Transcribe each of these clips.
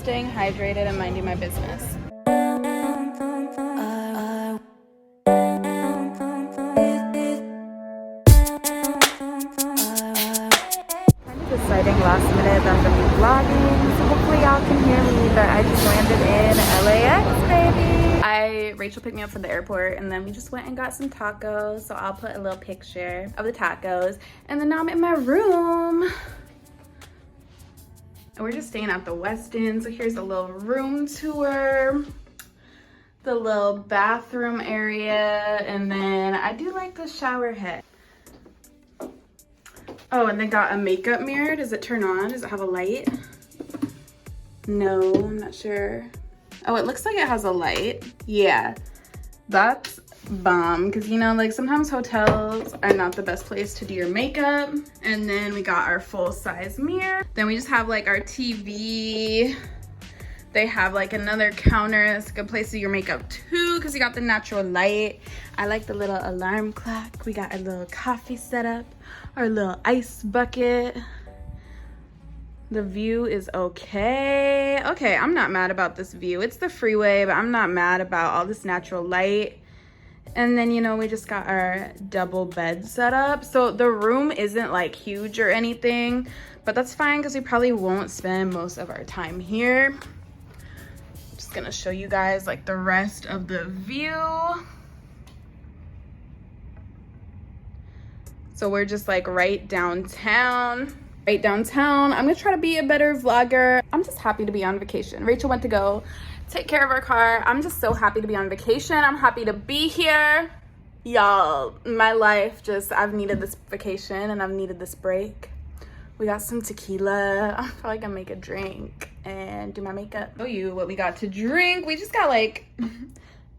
staying hydrated and minding my business. Deciding last minute that I'm gonna be vlogging, so hopefully y'all can hear me, but I just landed in LAX, baby. Rachel picked me up from the airport, and then we just went and got some tacos, so I'll put a little picture of the tacos. And then now I'm in my room. And we're just staying at the Westin, so here's a little room tour. The little bathroom area, and then I do like the shower head. Oh, and they got a makeup mirror. Does it turn on? Does it have a light? No, I'm not sure. Oh, it looks like it has a light. Yeah, that's bomb, because you know, like sometimes hotels are not the best place to do your makeup. And then we got our full-size mirror. Then we just have like our TV. They have like another counter. That's a good place to do your makeup too, because you got the natural light. I like the little alarm clock. We got a little coffee set up, our little ice bucket. The view is okay. Okay, I'm not mad about this view. It's the freeway, but I'm not mad about all this natural light. And then, you know, we just got our double bed set up. So the room isn't like huge or anything, but that's fine because we probably won't spend most of our time here. Just gonna show you guys like the rest of the view. So we're just like right downtown. I'm gonna try to be a better vlogger. I'm just happy to be on vacation. Rachel went to go take care of her car. I'm just so happy to be on vacation. I'm happy to be here. Y'all, my life just, I've needed this vacation and I've needed this break. We got some tequila. I'm probably gonna make a drink and do my makeup. Show you what we got to drink. We just got like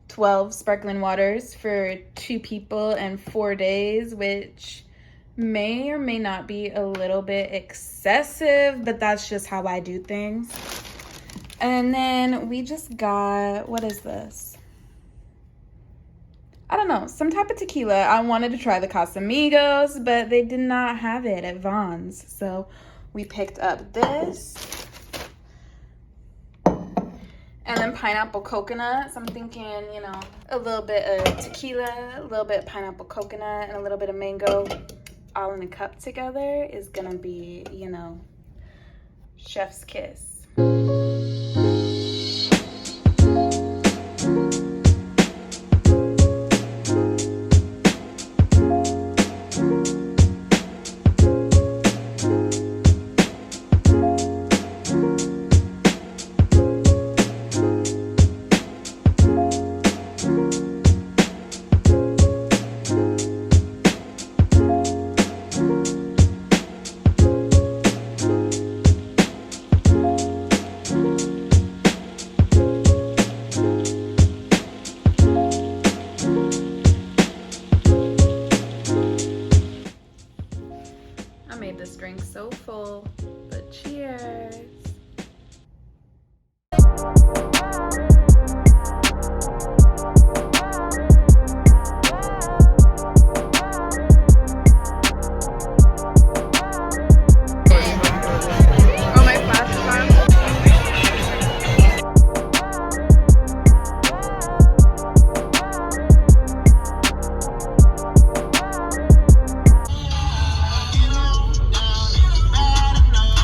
12 sparkling waters for 2 people and 4 days, which may or may not be a little bit excessive, but that's just how I do things. And then we just got, what is this? I don't know, some type of tequila. I wanted to try the Casamigos, but they did not have it at Vaughn's. So we picked up this. And then pineapple coconut. So I'm thinking, you know, a little bit of tequila, a little bit of pineapple coconut, and a little bit of mango all in a cup together is gonna be, you know, chef's kiss. This drink so full, but cheers. Oh, my flash is on.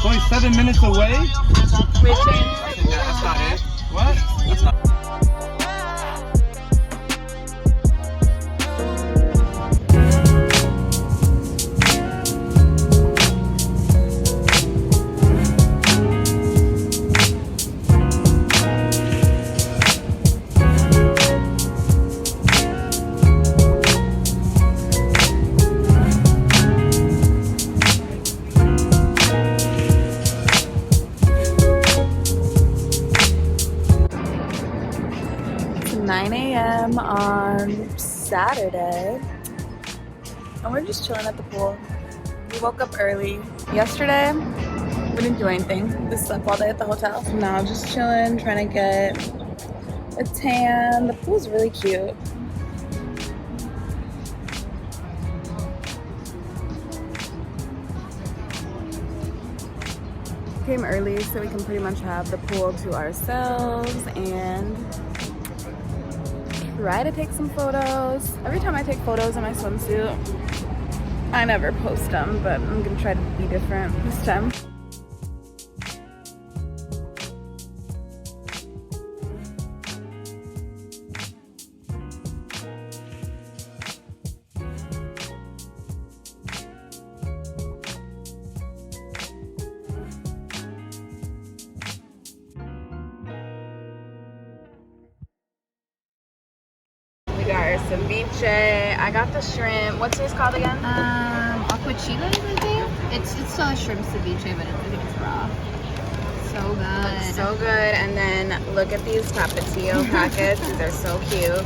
Only 7 minutes away? We changed. That's not it. What? That's not. It's 9 a.m. on Saturday, and we're just chilling at the pool. We woke up early yesterday. We didn't do anything. We slept all day at the hotel. So now just chilling, trying to get a tan. The pool's really cute. came early so we can pretty much have the pool to ourselves and try to take some photos. Every time I take photos in my swimsuit, I never post them, but I'm gonna try to be different this time. We got our ceviche. I got the shrimp. What's yours called again? Aquachiles, I think. It's still a shrimp ceviche, but I think it's raw. So good. Looks so good. And then look at these tapatio packets. These are so cute.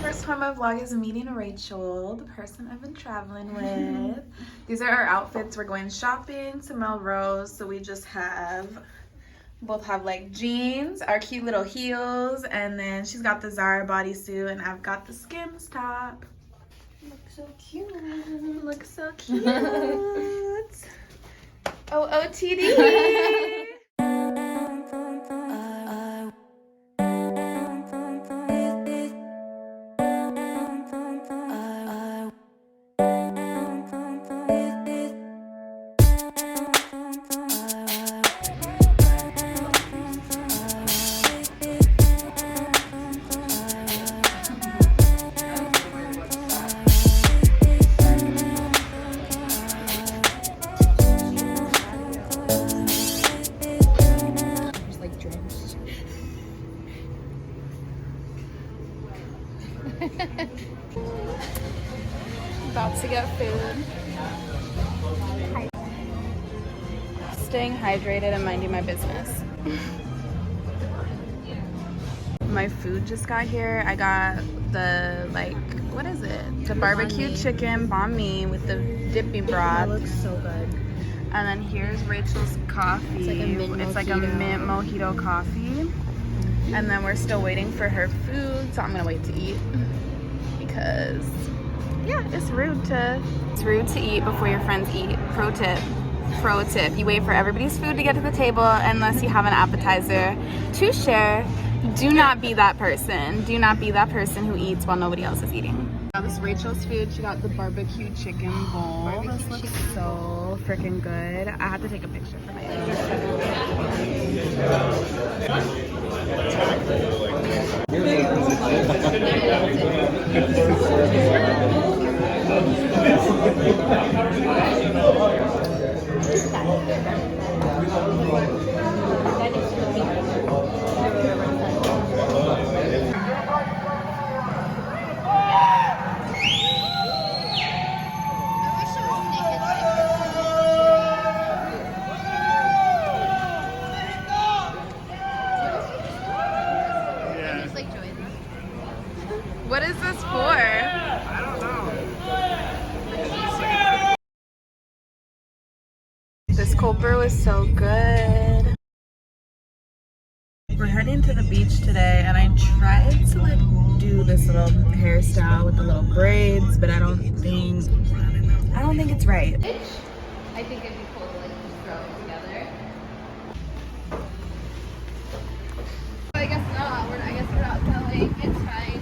First time my vlog is meeting Rachel, the person I've been traveling with. These are our outfits. We're going shopping to Melrose, so we just both have like jeans, our cute little heels, and then she's got the Zara bodysuit, and I've got the Skims top. Looks so cute. Looks so cute. OOTD. About to get food. Staying hydrated and minding my business. My food just got here. I got the, like, what is it? The barbecue chicken banh mi with the dippy broth. That looks so good. And then here's Rachel's coffee. It's like a mint mojito coffee. And then we're still waiting for her food, so I'm gonna wait to eat because yeah, it's rude to eat before your friends eat. Pro tip, you wait for everybody's food to get to the table unless you have an appetizer to share. Do not be that person. Do not be that person who eats while nobody else is eating. This is Rachel's food. She got the barbecue chicken bowl. This looks so freaking good. I had to take a picture for my What is this for? I don't know. This cold brew is so good. We're heading to the beach today, and I tried to like do this little hairstyle with the little braids, but I don't think it's right. I think it'd be cool to like just throw it together. I guess not. I guess we're not going. It's fine.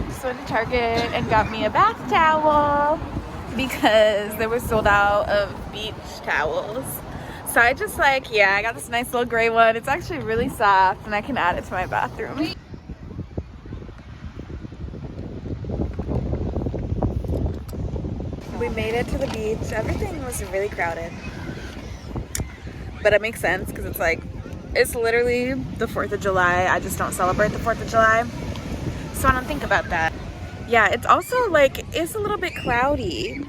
Just went to Target and got me a bath towel because they were sold out of beach towels. So I just like, yeah, I got this nice little gray one. It's actually really soft and I can add it to my bathroom. We made it to the beach. Everything was really crowded. But it makes sense because it's like, it's literally the 4th of July. I just don't celebrate the 4th of July. So I don't think about that. Yeah, it's also like, it's a little bit cloudy.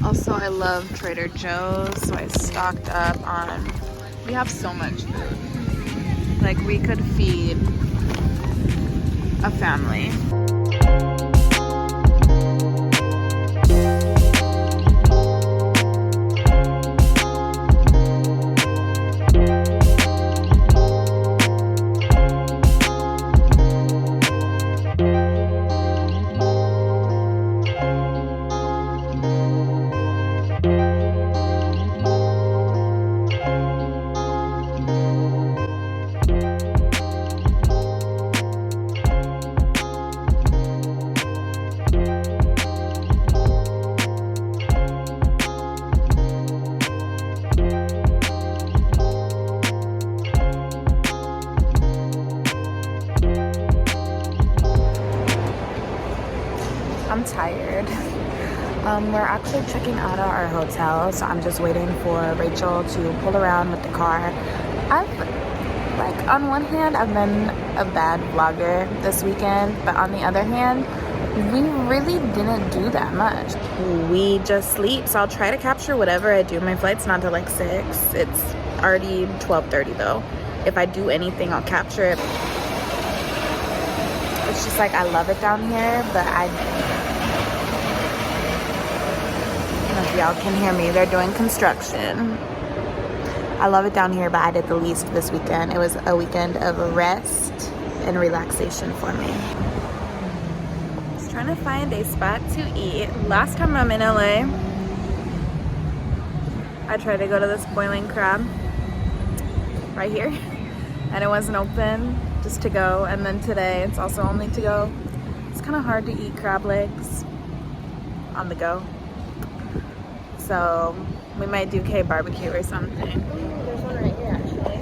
Also, I love Trader Joe's, so I stocked up on, we have so much food. Like, we could feed a family. We're actually checking out of our hotel, so I'm just waiting for Rachel to pull around with the car. On one hand, I've been a bad vlogger this weekend, but on the other hand, we really didn't do that much. We just sleep, so I'll try to capture whatever I do. My flight's not till like 6. It's already 12:30 though. If I do anything, I'll capture it. It's just like I love it down here, but I don't know if y'all can hear me. They're doing construction. I love it down here, but I did the least this weekend. It was a weekend of rest and relaxation for me. Just trying to find a spot to eat. Last time I'm in LA, I tried to go to this Boiling Crab right here, and it wasn't open, just to go. And then today, it's also only to go. It's kind of hard to eat crab legs on the go. So we might do K barbecue or something. There's one right here actually.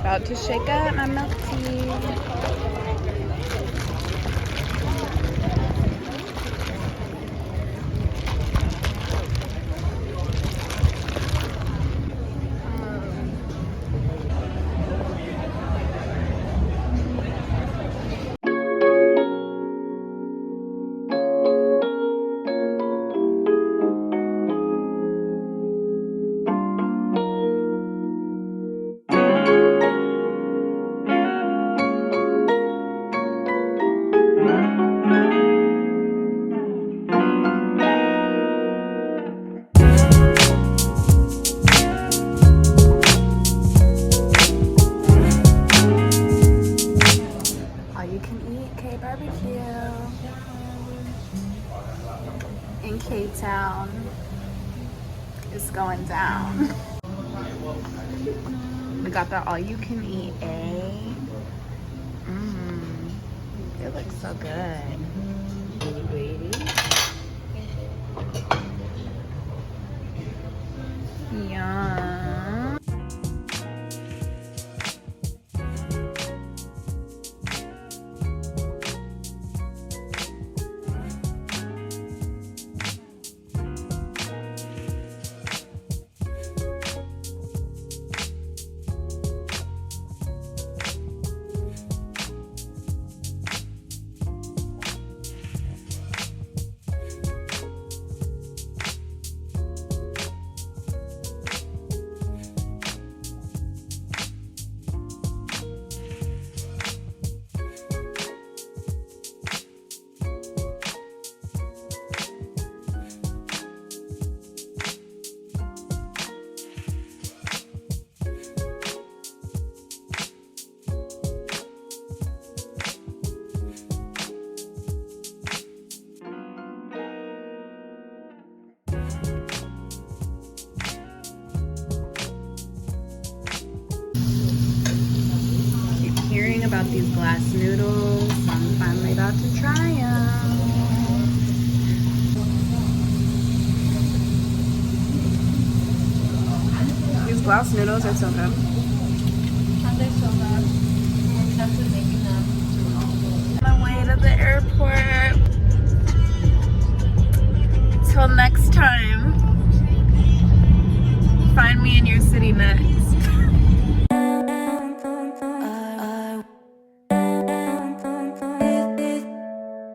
About to shake up my milk tea. In KTown is going down. We got the all-you-can-eat egg. It looks so good. Yum. About these glass noodles, so I'm finally about to try them. These glass noodles are so good. Aren't they so good? That's what making them. On my way to the airport till 9